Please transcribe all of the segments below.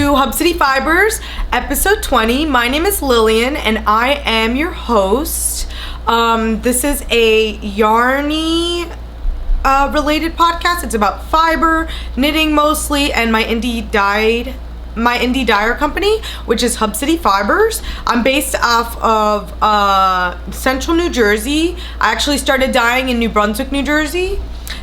to Hub City Fibers, episode 20. My name is Lillian and I am your host. This is a yarny related podcast. It's about fiber, knitting mostly, and my indie dyer company, which is Hub City Fibers. I'm based off of central New Jersey. I actually started dyeing in New Brunswick, New Jersey,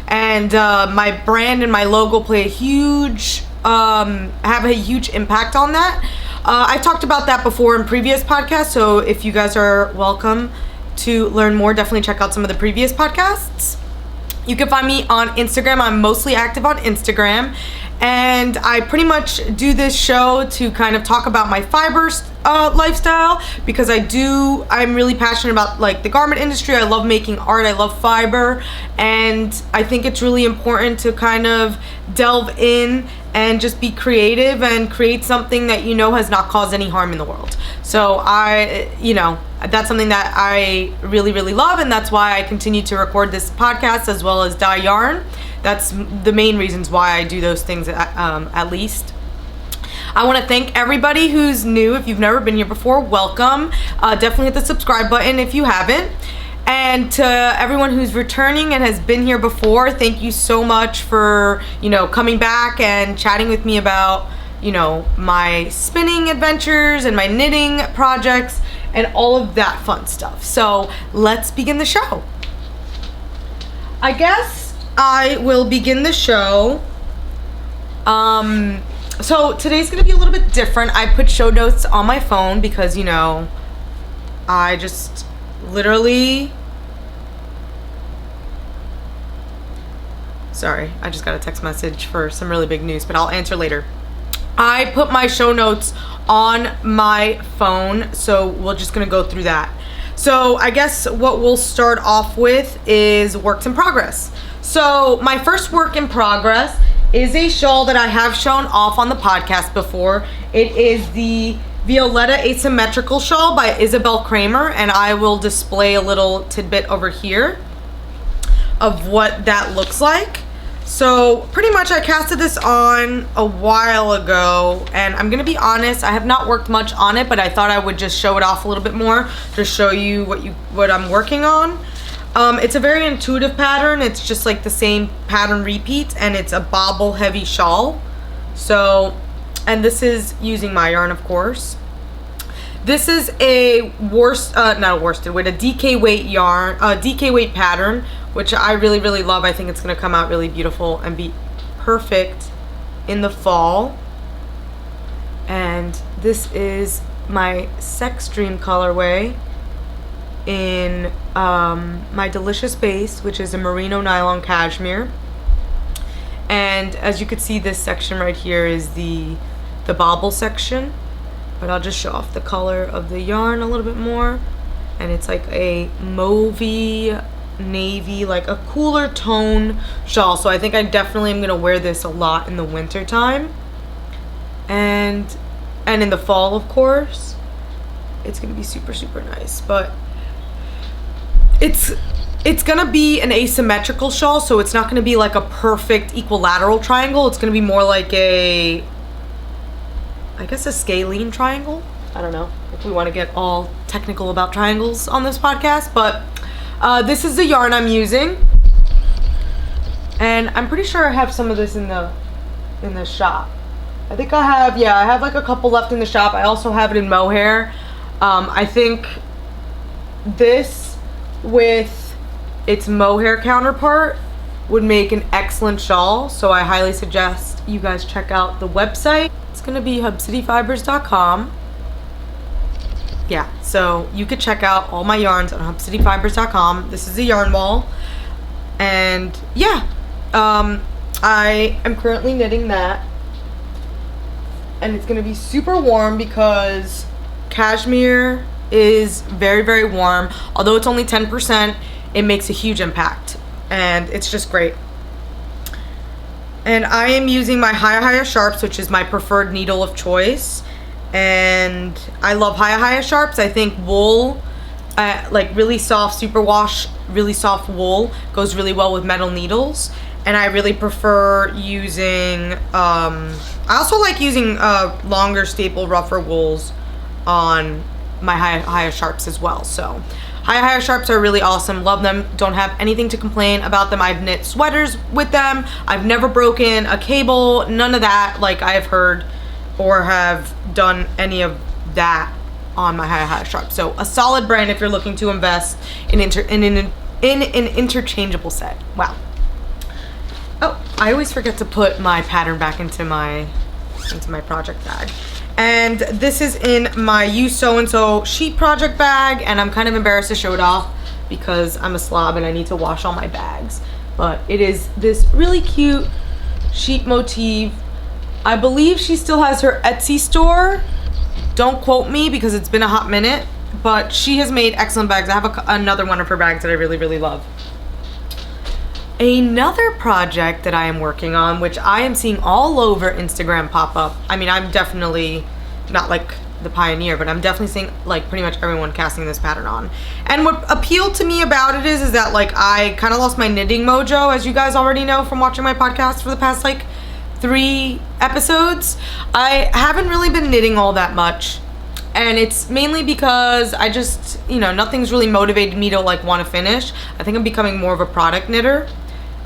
and my brand and my logo play a huge have a huge impact on that. I've talked about that before in previous podcasts, so if you guys are welcome to learn more, definitely check out some of the previous podcasts. You can find me on Instagram. I'm mostly active on Instagram, and I pretty much do this show to kind of talk about my fibers lifestyle, because I'm really passionate about like the garment industry. I love making art, I love fiber, and I think it's really important to kind of delve in and just be creative and create something that has not caused any harm in the world. So that's something that I really, really love, and that's why I continue to record this podcast as well as dye yarn. That's the main reasons why I do those things, at least. I want to thank everybody who's new. If you've never been here before, welcome. Definitely hit the subscribe button if you haven't. And to everyone who's returning and has been here before, thank you so much for, coming back and chatting with me about, my spinning adventures and my knitting projects and all of that fun stuff. So let's begin the show. I guess I will begin the show. So today's gonna be a little bit different. I put show notes on my phone because, I just literally... Sorry, I just got a text message for some really big news, but I'll answer later. I put my show notes on my phone, so we're just gonna go through that. So I guess what we'll start off with is works in progress. So my first work in progress is a shawl that I have shown off on the podcast before. It is the Violetta asymmetrical shawl by Isabel Kramer, and I will display a little tidbit over here of what that looks like. So pretty much I casted this on a while ago, and I'm gonna be honest, I have not worked much on it, but I thought I would just show it off a little bit more to show you what I'm working on. It's a very intuitive pattern. It's just like the same pattern repeats, and it's a bobble heavy shawl. So, and this is using my yarn, of course. This is a DK weight yarn, DK weight pattern, which I really, really love. I think it's gonna come out really beautiful and be perfect in the fall. And this is my Sex Dream colorway in my Delicious base, which is a merino nylon cashmere. And as you can see, this section right here is the bobble section, but I'll just show off the color of the yarn a little bit more. And it's like a mauvey navy, like a cooler tone shawl. So I think I definitely am gonna wear this a lot in the winter time, and in the fall, of course. It's gonna be super, super nice. But it's gonna be an asymmetrical shawl, so it's not gonna be like a perfect equilateral triangle. It's gonna be more like I guess a scalene triangle. I don't know if we want to get all technical about triangles on this podcast, but this is the yarn I'm using, and I'm pretty sure I have some of this in the shop. I think I have like a couple left in the shop. I also have it in mohair. I think this with its mohair counterpart would make an excellent shawl, so I highly suggest you guys check out the website. It's gonna be HUBCITYFIBERS.com. Yeah, so you could check out all my yarns on HUBCITYFIBERS.com. This is the yarn wall, and yeah, I am currently knitting that, and it's gonna be super warm because cashmere is very, very warm. Although it's only 10%, it makes a huge impact, and it's just great. And I am using my Haya Sharps, which is my preferred needle of choice. And I love Haya Sharps. I think wool, like really soft superwash, really soft wool goes really well with metal needles. and I really prefer using, I also like using longer staple rougher wools on my higher sharps as well. So higher sharps are really awesome. Love them. Don't have anything to complain about them. I've knit sweaters with them. I've never broken a cable, none of that. Like I've heard or have done any of that on my higher sharp. So a solid brand if you're looking to invest in an interchangeable set. Wow. Oh, I always forget to put my pattern back into my project bag. And this is in my You So and So sheet project bag, and I'm kind of embarrassed to show it off because I'm a slob and I need to wash all my bags. But it is this really cute sheet motif. I believe she still has her Etsy store. Don't quote me because it's been a hot minute, but she has made excellent bags. I have another one of her bags that I really, really love. Another project that I am working on, which I am seeing all over Instagram pop up. I mean, I'm definitely not like the pioneer, but I'm definitely seeing like pretty much everyone casting this pattern on. And what appealed to me about it is that like I kind of lost my knitting mojo, as you guys already know from watching my podcast for the past like 3 episodes. I haven't really been knitting all that much. And it's mainly because I just, you know, nothing's really motivated me to like want to finish. I think I'm becoming more of a product knitter.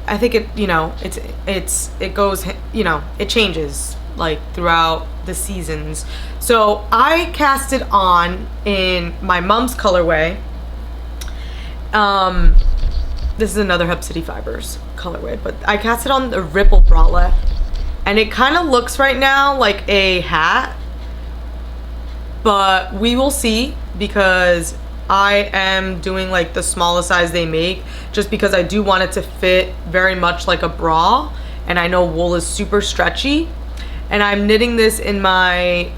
I think it, you know, it goes, you know, it changes like throughout the seasons. So I cast it on in my mom's colorway. This is another Hub City Fibers colorway, but I cast it on the Ripple bralette, and it kind of looks right now like a hat, but we will see because I am doing like the smallest size they make just because I do want it to fit very much like a bra, and I know wool is super stretchy. And I'm knitting this in my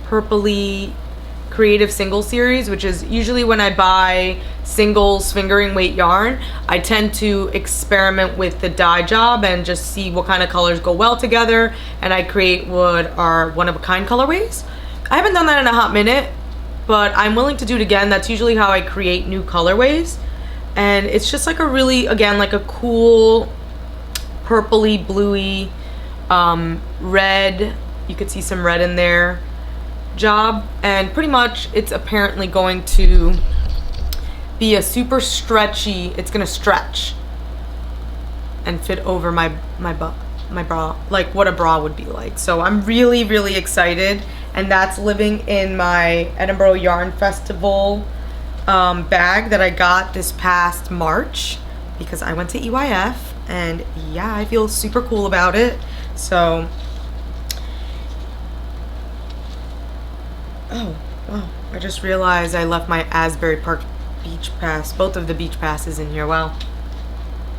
purpley creative single series, which is usually when I buy singles fingering weight yarn, I tend to experiment with the dye job and just see what kind of colors go well together, and I create what are one-of-a-kind colorways. I haven't done that in a hot minute, but I'm willing to do it again. That's usually how I create new colorways, and it's just like a really, again, like a cool purpley bluey red, you could see some red in there, job. And pretty much it's apparently going to be a super stretchy, it's gonna stretch and fit over my bra, like what a bra would be like. So I'm really, really excited, and that's living in my Edinburgh Yarn Festival bag that I got this past March because I went to EYF, and yeah, I feel super cool about it. So, oh, wow, I just realized I left my Asbury Park beach pass, both of the beach passes in here. Wow.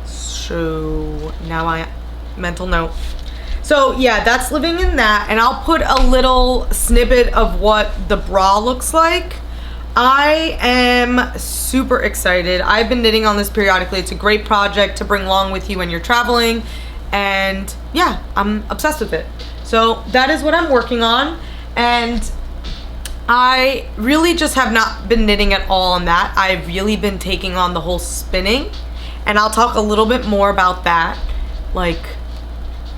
So now mental note. So yeah, that's living in that, and I'll put a little snippet of what the bra looks like. I am super excited. I've been knitting on this periodically. It's a great project to bring along with you when you're traveling, and yeah, I'm obsessed with it. So that is what I'm working on, and I really just have not been knitting at all on that. I've really been taking on the whole spinning, and I'll talk a little bit more about that like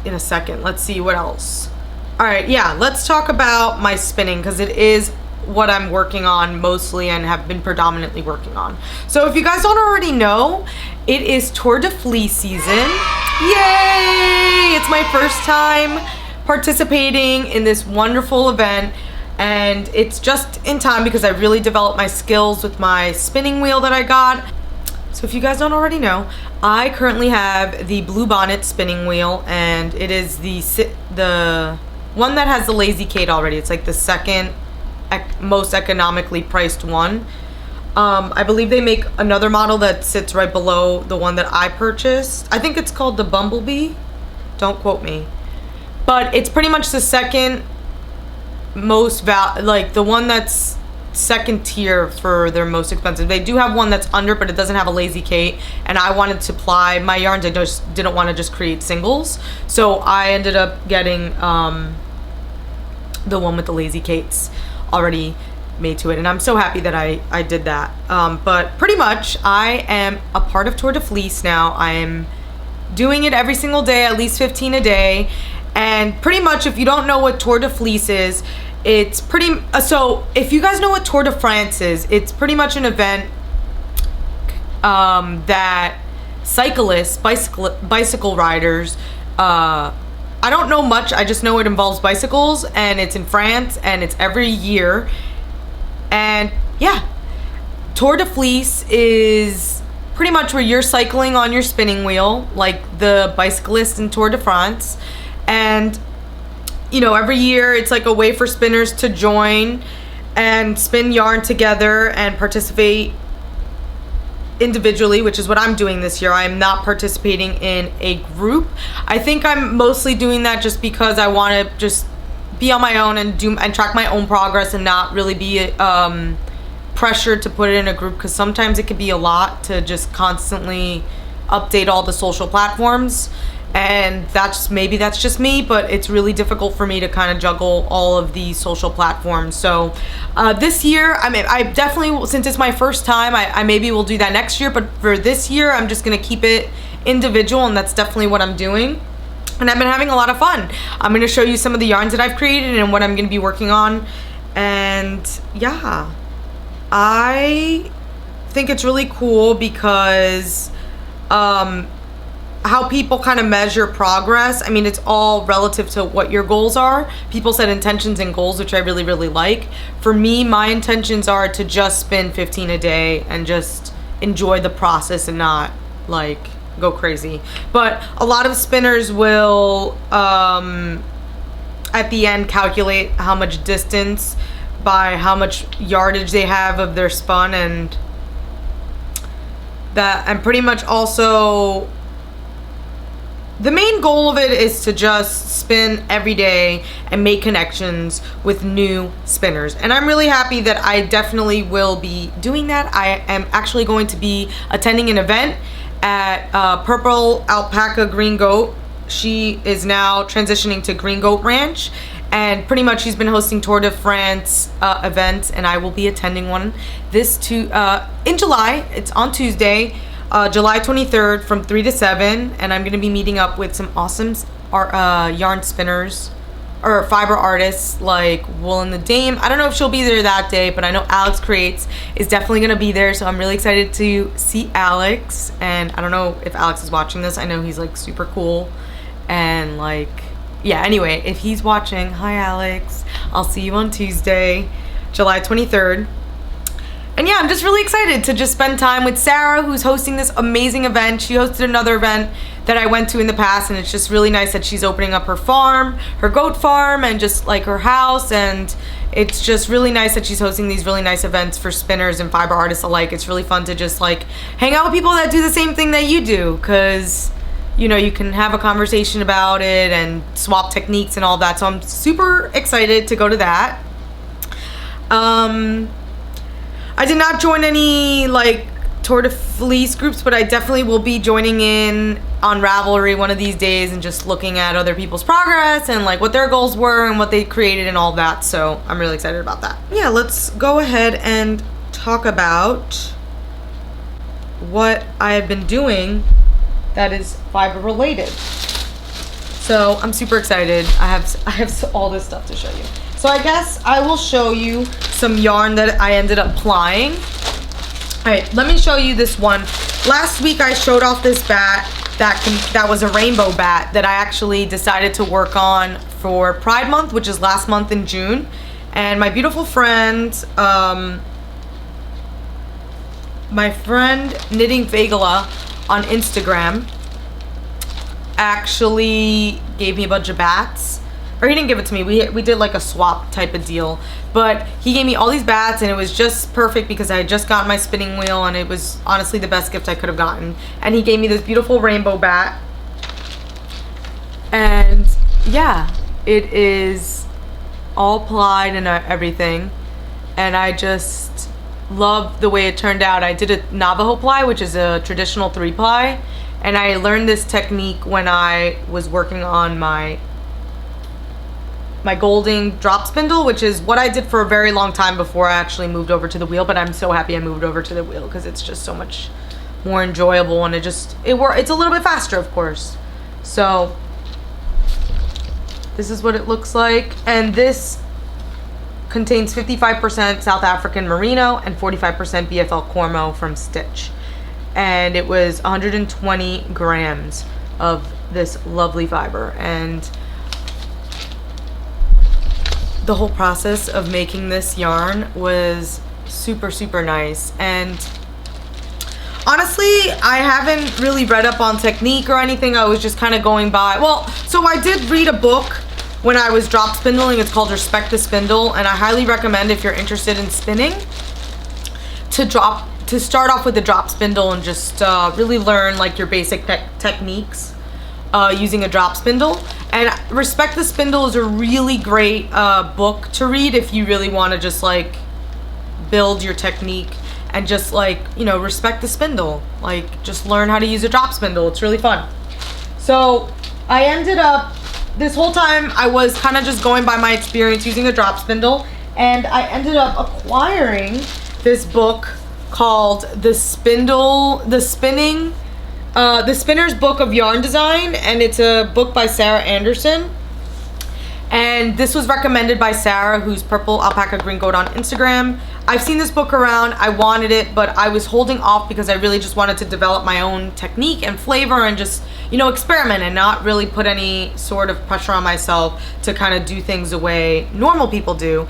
in a second. Let's see what else. All right, yeah, let's talk about my spinning because it is what I'm working on mostly and have been predominantly working on. So if you guys don't already know, it is Tour de Fleece season. Yay! It's my first time participating in this wonderful event, and it's just in time because I really developed my skills with my spinning wheel that I got. So if you guys don't already know, I currently have the Blue Bonnet spinning wheel, and it is the one that has the Lazy Kate already. It's like the second most economically priced one. I believe they make another model that sits right below the one that I purchased. I think it's called the Bumblebee. Don't quote me. But it's pretty much the second most like the one that's second tier for their most expensive. They do have one that's under, but it doesn't have a Lazy Kate, and I wanted to ply my yarns. I just didn't want to just create singles, so I ended up getting the one with the Lazy Kates already made to it, and I'm so happy that I did that. But pretty much I am a part of Tour de Fleece now. I am doing it every single day, at least 15 a day. And pretty much, if you don't know what Tour de Fleece is, it's pretty so if you guys know what Tour de France is, it's pretty much an event that cyclists, bicycle riders, I don't know much, I just know it involves bicycles, and it's in France, and it's every year. And yeah, Tour de Fleece is pretty much where you're cycling on your spinning wheel, like the bicyclists in Tour de France. And you know, every year it's like a way for spinners to join and spin yarn together and participate individually, which is what I'm doing this year. I'm not participating in a group. I think I'm mostly doing that just because I want to just be on my own and track my own progress and not really be pressured to put it in a group, because sometimes it can be a lot to just constantly update all the social platforms. And maybe that's just me, but it's really difficult for me to kind of juggle all of these social platforms. So this year, I mean, I definitely, since it's my first time, I maybe will do that next year, but for this year, I'm just gonna keep it individual, and that's definitely what I'm doing. And I've been having a lot of fun. I'm gonna show you some of the yarns that I've created and what I'm gonna be working on. And yeah, I think it's really cool because how people kind of measure progress. I mean, it's all relative to what your goals are. People set intentions and goals, which I really, really like. For me, my intentions are to just spin 15 a day and just enjoy the process and not like go crazy. But a lot of spinners will at the end calculate how much distance by how much yardage they have of their spun, and that, and pretty much also the main goal of it is to just spin every day and make connections with new spinners. And I'm really happy that I definitely will be doing that. I am actually going to be attending an event at Purple Alpaca Green Goat. She is now transitioning to Green Goat Ranch, and pretty much she's been hosting Tour de France events, and I will be attending one in July. It's on Tuesday, July 23rd from 3 to 7, and I'm going to be meeting up with some awesome yarn spinners or fiber artists like Wool and the Dame. I don't know if she'll be there that day, but I know Alex Creates is definitely going to be there, so I'm really excited to see Alex. And I don't know if Alex is watching this. I know he's like super cool, and like, yeah, anyway, if he's watching, hi Alex, I'll see you on Tuesday, July 23rd. And yeah, I'm just really excited to just spend time with Sarah, who's hosting this amazing event. She hosted another event that I went to in the past, and it's just really nice that she's opening up her farm, her goat farm, and just like her house. And it's just really nice that she's hosting these really nice events for spinners and fiber artists alike. It's really fun to just like hang out with people that do the same thing that you do, because you know, you can have a conversation about it and swap techniques and all that. So I'm super excited to go to that. I did not join any like Tour de Fleece groups, but I definitely will be joining in on Ravelry one of these days and just looking at other people's progress and like what their goals were and what they created and all that. So I'm really excited about that. Yeah, let's go ahead and talk about what I have been doing that is fiber related. So I'm super excited. I have all this stuff to show you. So I guess I will show you some yarn that I ended up plying. All right, let me show you this one. Last week I showed off this bat that was a rainbow bat that I actually decided to work on for Pride Month, which is last month in June. And my beautiful friend, my friend Knitting Vagala on Instagram actually gave me a bunch of bats. Or he didn't give it to me. We did like a swap type of deal. But he gave me all these bats, and it was just perfect because I had just gotten my spinning wheel, and it was honestly the best gift I could have gotten. And he gave me this beautiful rainbow bat. And yeah, it is all plied and everything. And I just love the way it turned out. I did a Navajo ply, which is a traditional 3-ply. And I learned this technique when I was working on my my Golding drop spindle, which is what I did for a very long time before I actually moved over to the wheel. But I'm so happy I moved over to the wheel because it's just so much more enjoyable, and it's a little bit faster, of course. So this is what it looks like, and this contains 55% South African Merino and 45% BFL Cormo from Stitch. And it was 120 grams of this lovely fiber. And the whole process of making this yarn was super, super nice. And honestly, I haven't really read up on technique or anything. I was just kind of going by, well, so I did read a book when I was drop spindling. It's called Respect the Spindle, and I highly recommend, if you're interested in spinning, to start off with the drop spindle and just really learn like your basic techniques using a drop spindle. And Respect the Spindle is a really great book to read if you really want to just like build your technique and just like, you know, respect the spindle, like just learn how to use a drop spindle. It's really fun. So I ended up, this whole time I was kind of just going by my experience using a drop spindle, and I ended up acquiring this book called The Spinner's Book of Yarn Design, and it's a book by Sarah Anderson. And this was recommended by Sarah, who's Purple Alpaca Green Goat on Instagram. I've seen this book around. I wanted it, but I was holding off because I really just wanted to develop my own technique and flavor and just, you know, experiment and not really put any sort of pressure on myself to kind of do things the way normal people do,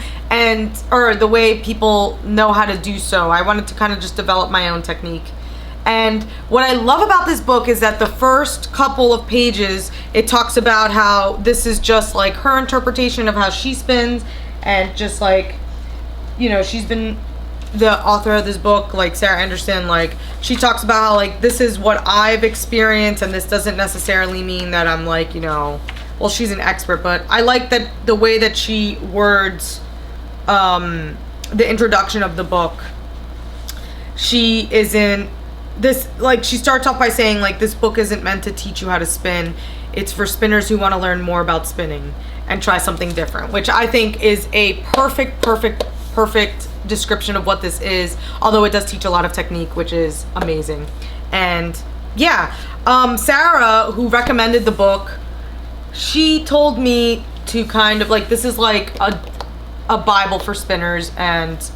or the way people know how to do so. I wanted to kind of just develop my own technique. And what I love about this book is that the first couple of pages, it talks about how this is just like her interpretation of how she spins, and just like, you know, she's been the author of this book, like Sarah Anderson, like she talks about how like this is what I've experienced, and this doesn't necessarily mean that I'm like, you know, well, she's an expert, but I like that the way that she words the introduction of the book. She isn't this, like, she starts off by saying like, this book isn't meant to teach you how to spin. It's for spinners who want to learn more about spinning and try something different, which I think is a perfect description of what this is, although it does teach a lot of technique, which is amazing. And yeah, Sarah, who recommended the book, she told me to kind of like, this is like a Bible for spinners, and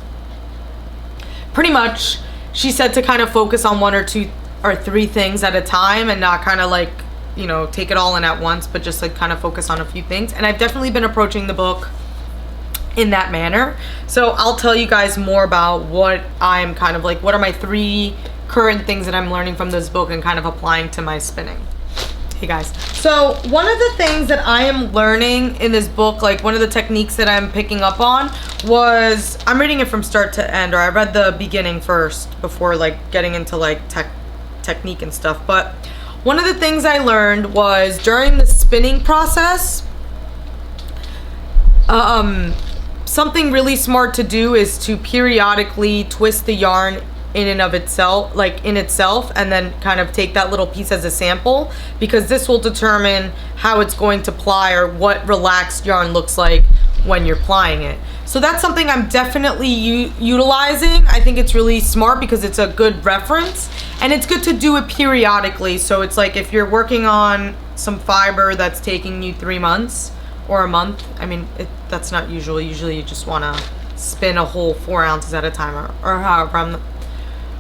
pretty much she said to kind of focus on one or two or three things at a time, and not kind of like, you know, take it all in at once, but just like kind of focus on a few things. And I've definitely been approaching the book in that manner. So I'll tell you guys more about what I'm kind of like, what are my 3 current things that I'm learning from this book and kind of applying to my spinning. Hey guys, so one of the things that I am learning in this book, like one of the techniques that I'm picking up on was, I'm reading it from start to end, or I read the beginning first before like getting into like technique and stuff. But one of the things I learned was during the spinning process, something really smart to do is to periodically twist the yarn in and of itself, like in itself, and then kind of take that little piece as a sample, because this will determine how it's going to ply, or what relaxed yarn looks like when you're plying it. So that's something I'm definitely utilizing. I think it's really smart because it's a good reference, and it's good to do it periodically. So it's like if you're working on some fiber that's taking you 3 months or a month, I mean, that's not usual. Usually you just want to spin a whole 4 ounces at a time, or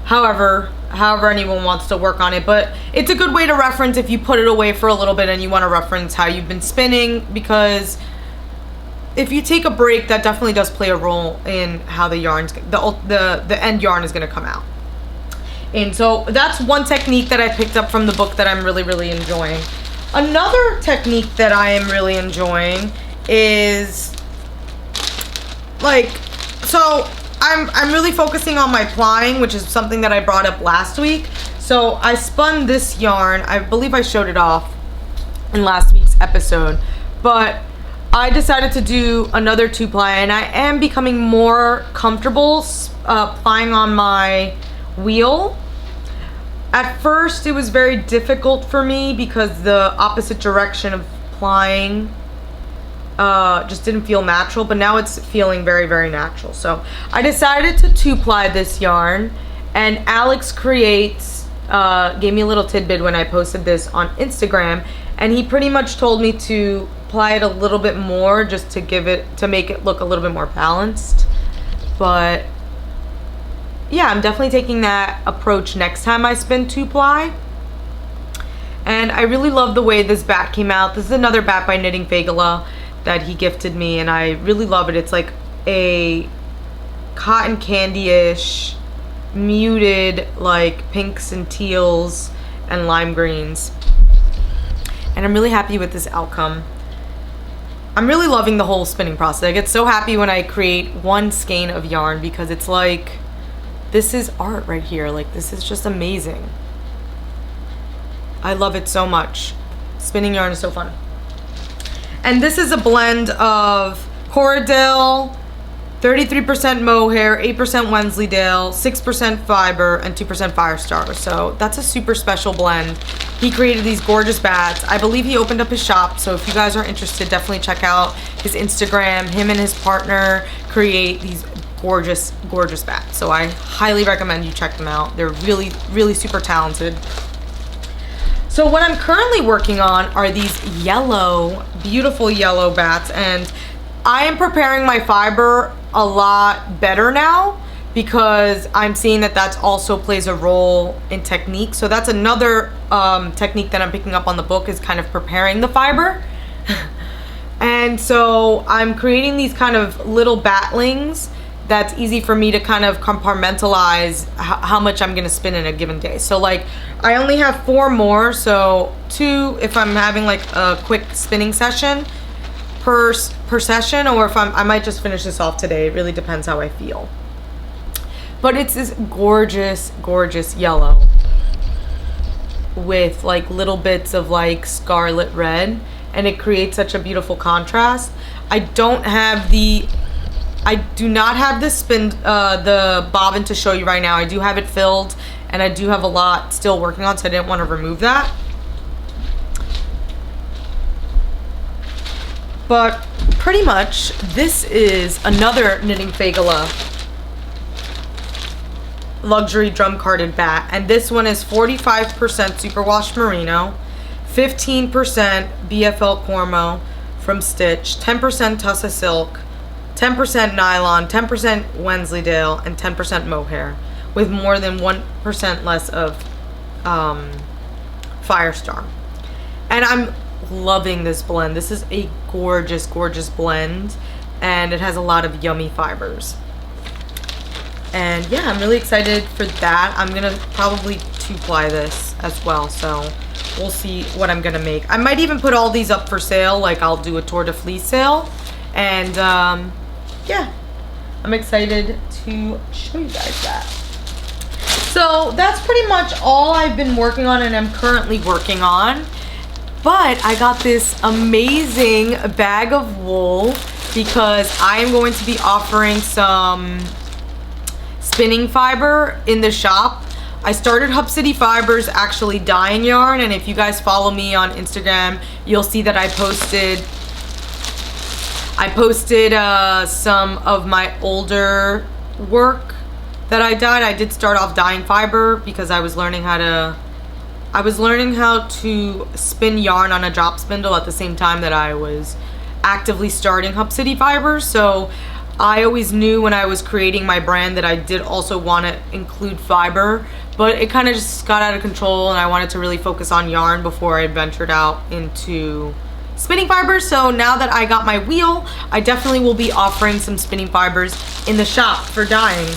however anyone wants to work on it. But it's a good way to reference if you put it away for a little bit and you want to reference how you've been spinning, because if you take a break, that definitely does play a role in how the yarn's, the end yarn is going to come out. And so that's one technique that I picked up from the book that I'm really, really enjoying. Another technique that I am really enjoying is like, so I'm really focusing on my plying, which is something that I brought up last week. So I spun this yarn. I believe I showed it off in last week's episode, but I decided to do another 2-ply, and I am becoming more comfortable plying on my wheel. At first it was very difficult for me because the opposite direction of plying just didn't feel natural, but now it's feeling very, very natural. So I decided to 2-ply this yarn, and Alex Creates gave me a little tidbit when I posted this on Instagram, and he pretty much told me to ply it a little bit more just to make it look a little bit more balanced. But yeah, I'm definitely taking that approach next time I spin 2-ply. And I really love the way this bat came out. This is another bat by Knitting Fagala that he gifted me, and I really love it. It's like a cotton candy-ish, muted, like pinks and teals and lime greens. And I'm really happy with this outcome. I'm really loving the whole spinning process. I get so happy when I create one skein of yarn, because it's like, this is art right here. Like, this is just amazing. I love it so much. Spinning yarn is so fun. And this is a blend of Corradale, 33% mohair, 8% Wensleydale, 6% fiber, and 2% Firestar. So that's a super special blend. He created these gorgeous bats. I believe he opened up his shop, so if you guys are interested, definitely check out his Instagram. Him and his partner create these gorgeous, gorgeous bats. So I highly recommend you check them out. They're really, really super talented. So what I'm currently working on are these yellow, beautiful yellow bats, and I am preparing my fiber a lot better now, because I'm seeing that that's also plays a role in technique. So that's another technique that I'm picking up on the book, is kind of preparing the fiber. And so I'm creating these kind of little batlings that's easy for me to kind of compartmentalize how much I'm gonna spin in a given day. So like, I only have 4 more, so 2 if I'm having like a quick spinning session per session, or if I might just finish this off today. It really depends how I feel. But it's this gorgeous, gorgeous yellow with like little bits of like scarlet red, and it creates such a beautiful contrast. I do not have the spin, the bobbin to show you right now. I do have it filled, and I do have a lot still working on, so I didn't want to remove that. But pretty much, this is another Knitting Fagala luxury drum carded bat, and this one is 45% superwash merino, 15% BFL Cormo from Stitch, 10% Tussa Silk, 10% nylon, 10% Wensleydale, and 10% mohair, with more than 1% less of Firestar. And I'm loving this blend. This is a gorgeous, gorgeous blend, and it has a lot of yummy fibers. And yeah, I'm really excited for that. I'm gonna probably 2-ply this as well, so we'll see what I'm gonna make. I might even put all these up for sale, like I'll do a Tour de Fleece sale, and yeah, I'm excited to show you guys that. So that's pretty much all I've been working on and I'm currently working on. But I got this amazing bag of wool, because I am going to be offering some spinning fiber in the shop. I started Hub City Fibers actually dyeing yarn, and if you guys follow me on Instagram, you'll see that I posted some of my older work that I dyed. I did start off dyeing fiber because I was learning how to spin yarn on a drop spindle at the same time that I was actively starting Hub City Fibers. So I always knew when I was creating my brand that I did also want to include fiber, but it kind of just got out of control, and I wanted to really focus on yarn before I ventured out into spinning fibers. So now that I got my wheel, I definitely will be offering some spinning fibers in the shop for dyeing.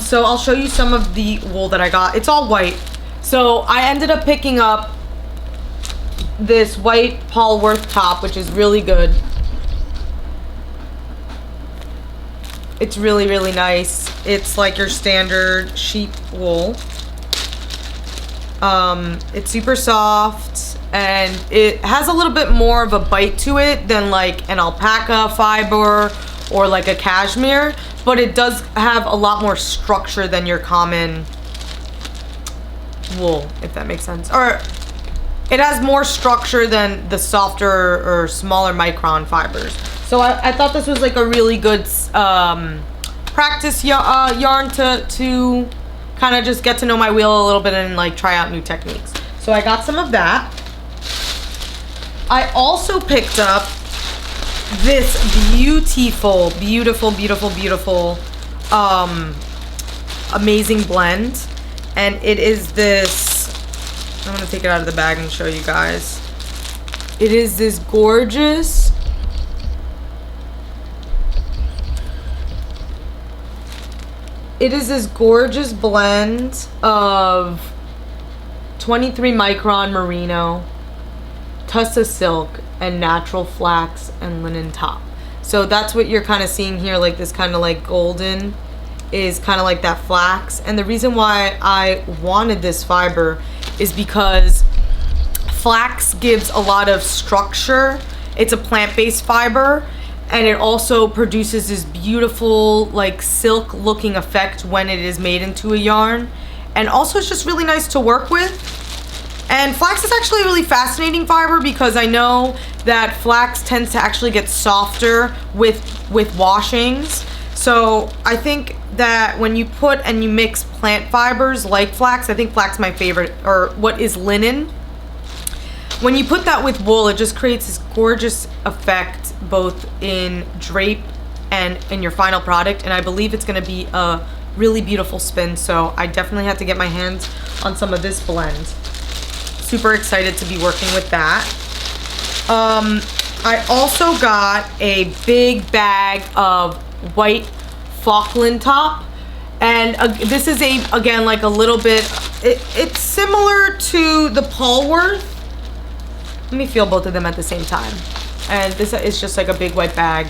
So I'll show you some of the wool that I got. It's all white. So I ended up picking up this white Paul Worth top, which is really good. It's really, really nice. It's like your standard sheep wool. It's super soft, and it has a little bit more of a bite to it than like an alpaca fiber or like a cashmere, but it does have a lot more structure than your common wool, if that makes sense. Or it has more structure than the softer or smaller micron fibers. So I thought this was like a really good practice yarn to kind of just get to know my wheel a little bit and like try out new techniques. So I got some of that. I also picked up this beautiful amazing blend, and it is this, I'm gonna take it out of the bag and show you guys. It is this gorgeous blend of 23 micron merino, Tussa silk, and natural flax and linen top. So that's what you're kind of seeing here, like this kind of like golden is kind of like that flax. And the reason why I wanted this fiber is because flax gives a lot of structure. It's a plant-based fiber, and it also produces this beautiful like silk looking effect when it is made into a yarn. And also it's just really nice to work with. And flax is actually a really fascinating fiber because I know that flax tends to actually get softer with washings. So I think that when you put and you mix plant fibers like flax, I think flax is my favorite, or what is linen. When you put that with wool, it just creates this gorgeous effect both in drape and in your final product. And I believe it's gonna be a really beautiful spin. So I definitely had to get my hands on some of this blend. Super excited to be working with that. I also got a big bag of white Flockland top, and this is again like a little bit, it's similar to the Polworth. Let me feel both of them at the same time. And this is just like a big white bag.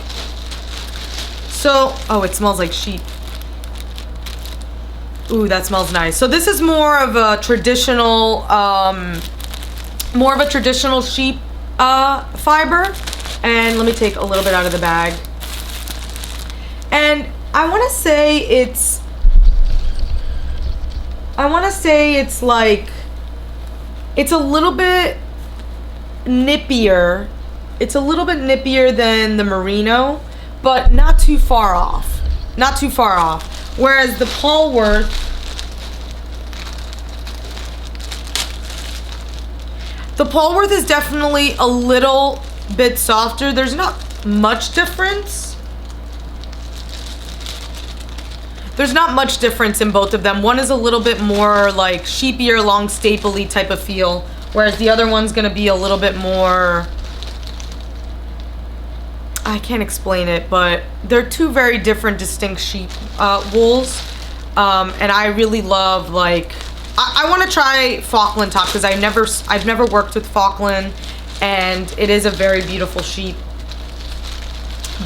So, oh, it smells like sheep. Ooh, that smells nice. So this is more of a traditional sheep fiber. And let me take a little bit out of the bag. And I want to say it's like, it's a little bit nippier. It's a little bit nippier than the merino, but not too far off. Not too far off. Whereas the Polworth, is definitely a little bit softer. There's not much difference. There's not much difference in both of them. One is a little bit more like sheepier, long stapley type of feel, whereas the other one's gonna be a little bit more, I can't explain it, but they're two very different, distinct sheep wools. And I really love, like, I want to try Flockland top because I've never worked with Flockland, and it is a very beautiful sheep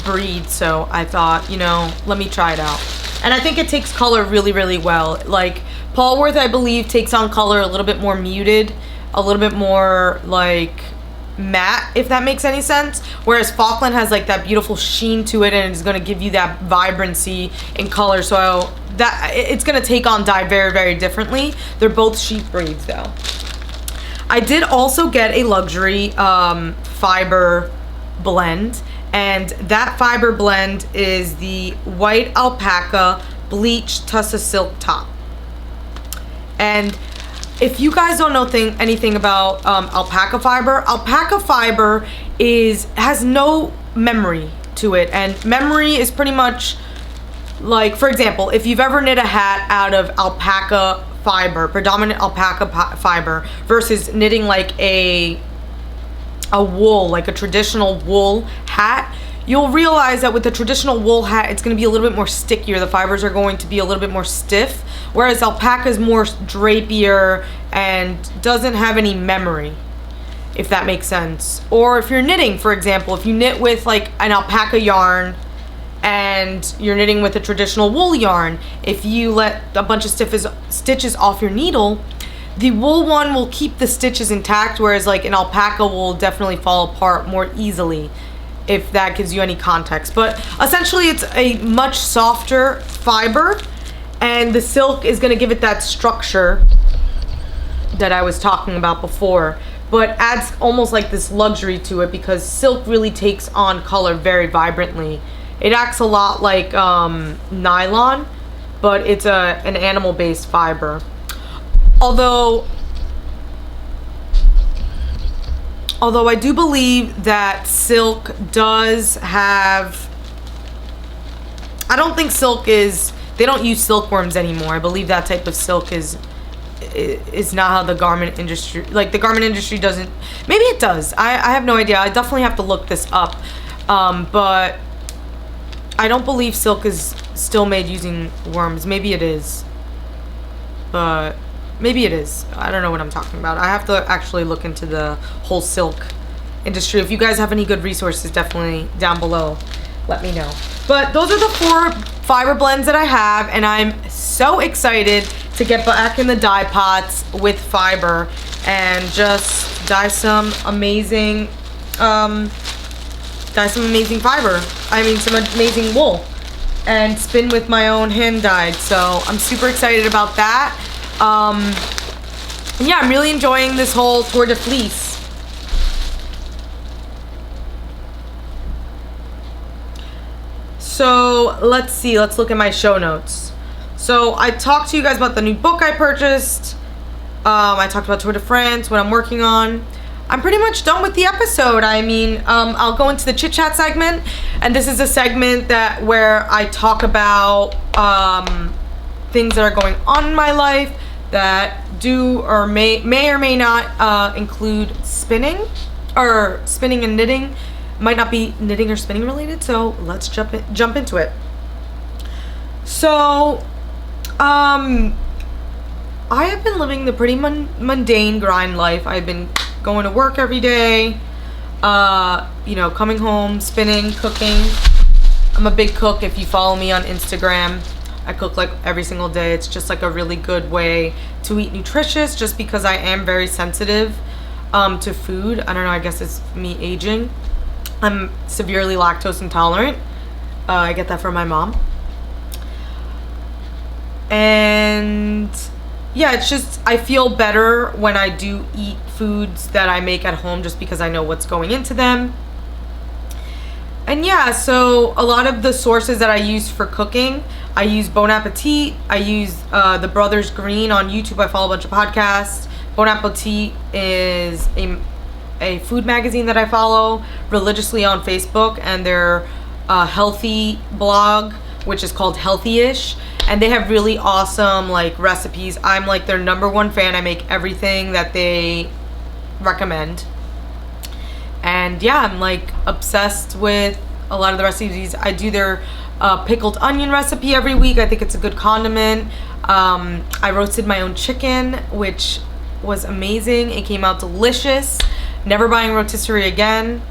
breed. So I thought, you know, let me try it out. And I think it takes color really, really well. Like Polworth, I believe, takes on color a little bit more muted, a little bit more like matte, if that makes any sense. Whereas Flockland has like that beautiful sheen to it, and it's going to give you that vibrancy in color. So that it's going to take on dye very, very differently. They're both sheep breeds though. I did also get a luxury fiber blend, and that fiber blend is the white alpaca bleached Tussa silk top. And if you guys don't know anything about alpaca fiber has no memory to it, and memory is pretty much like, for example, if you've ever knit a hat out of alpaca fiber, predominant alpaca fiber, versus knitting like a wool, like a traditional wool hat, you'll realize that with the traditional wool hat, it's going to be a little bit more stickier. The fibers are going to be a little bit more stiff, whereas alpaca is more drapier and doesn't have any memory, if that makes sense. Or if you're knitting, for example, if you knit with like an alpaca yarn and you're knitting with a traditional wool yarn, if you let a bunch of stitches off your needle, the wool one will keep the stitches intact, whereas like an alpaca will definitely fall apart more easily, if that gives you any context. But essentially it's a much softer fiber, and the silk is going to give it that structure that I was talking about before. but adds almost like this luxury to it, because silk really takes on color very vibrantly. It acts a lot like nylon, but it's an animal-based fiber. Although I do believe that silk does have, I don't think silk is, they don't use silkworms anymore. I believe that type of silk is not how the garment industry, like the garment industry doesn't, maybe it does. I have no idea. I definitely have to look this up. But I don't believe silk is still made using worms. Maybe it is. But maybe it is. I don't know what I'm talking about. I have to actually look into the whole silk industry. If you guys have any good resources, definitely down below, let me know. But those are the 4 fiber blends that I have, and I'm so excited to get back in the dye pots with fiber and just dye some amazing fiber. I mean, some amazing wool, and spin with my own hand dyed. So I'm super excited about that. Yeah, I'm really enjoying this whole Tour de Fleece. So let's see, let's look at my show notes. So I talked to you guys about the new book I purchased. I talked about Tour de France, what I'm working on. I'm pretty much done with the episode. I mean, I'll go into the chit chat segment, and this is a segment where I talk about things that are going on in my life that do or may or may not include spinning and knitting. Might not be knitting or spinning related, so let's jump into it. So I have been living the pretty mundane grind life. I've been going to work every day, you know, coming home, spinning, cooking. I'm a big cook. If you follow me on Instagram, I cook like every single day. It's just like a really good way to eat nutritious, just because I am very sensitive to food. I don't know, I guess it's me aging. I'm severely lactose intolerant. I get that from my mom. And yeah, it's just, I feel better when I do eat foods that I make at home, just because I know what's going into them. And yeah, so a lot of the sources that I use for cooking, I use Bon Appetit. I use the Brothers Green on YouTube. I follow a bunch of podcasts. Bon Appetit is a food magazine that I follow religiously on Facebook, and their healthy blog, which is called Healthy-ish, and they have really awesome like recipes. I'm like their #1 fan. I make everything that they recommend, and yeah, I'm like obsessed with a lot of the recipes. I do their pickled onion recipe every week. I think it's a good condiment. I roasted my own chicken, which was amazing. It came out delicious. Never buying rotisserie again,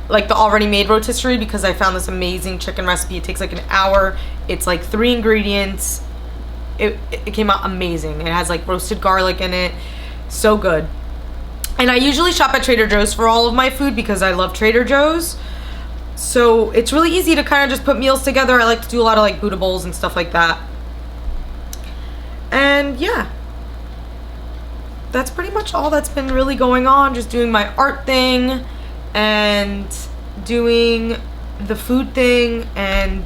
like the already made rotisserie, because I found this amazing chicken recipe. It takes like an hour. It's like 3 ingredients. It came out amazing. It has like roasted garlic in it. So good. And I usually shop at Trader Joe's for all of my food, because I love Trader Joe's. So it's really easy to kind of just put meals together. I like to do a lot of like Buddha bowls and stuff like that. And yeah, that's pretty much all that's been really going on. Just doing my art thing and doing the food thing. And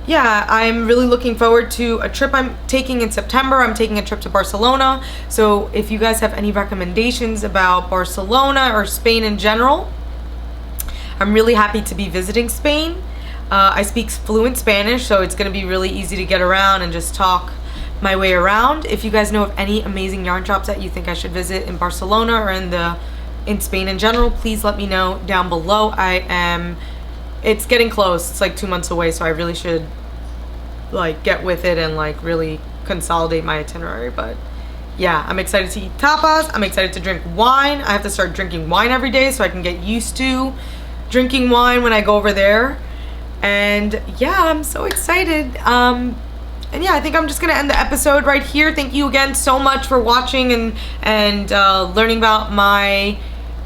yeah, I'm really looking forward to a trip I'm taking in September. I'm taking a trip to Barcelona. So if you guys have any recommendations about Barcelona or Spain in general, I'm really happy to be visiting Spain. I speak fluent Spanish, so it's going to be really easy to get around and just talk my way around. If you guys know of any amazing yarn shops that you think I should visit in Barcelona or in Spain in general, please let me know down below. It's getting close. It's like 2 months away, so I really should like get with it and like really consolidate my itinerary. But yeah, I'm excited to eat tapas. I'm excited to drink wine. I have to start drinking wine every day so I can get used to drinking wine when I go over there. And yeah, I'm so excited. And yeah, I think I'm just gonna end the episode right here. Thank you again so much for watching and learning about my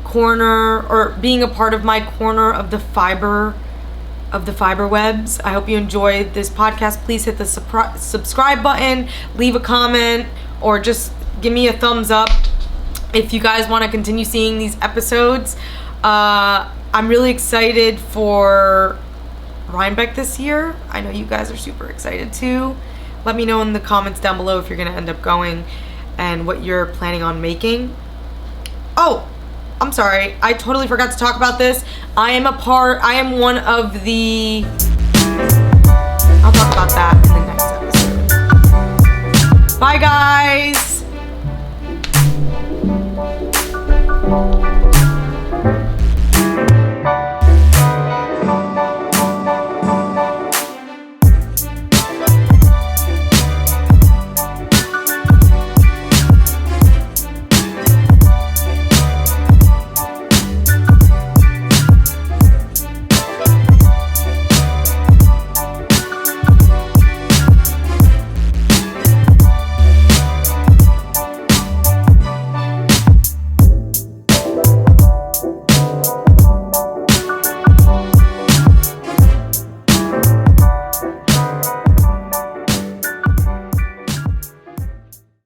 corner, or being a part of my corner of the fiber webs. I hope you enjoyed this podcast. Please hit the subscribe button, leave a comment, or just give me a thumbs up. if you guys want to continue seeing these episodes. I'm really excited for Rhinebeck this year. I know you guys are super excited too. Let me know in the comments down below if you're going to end up going and what you're planning on making. Oh, I'm sorry. I totally forgot to talk about this. I am one of the... I'll talk about that in the next episode. Bye, guys.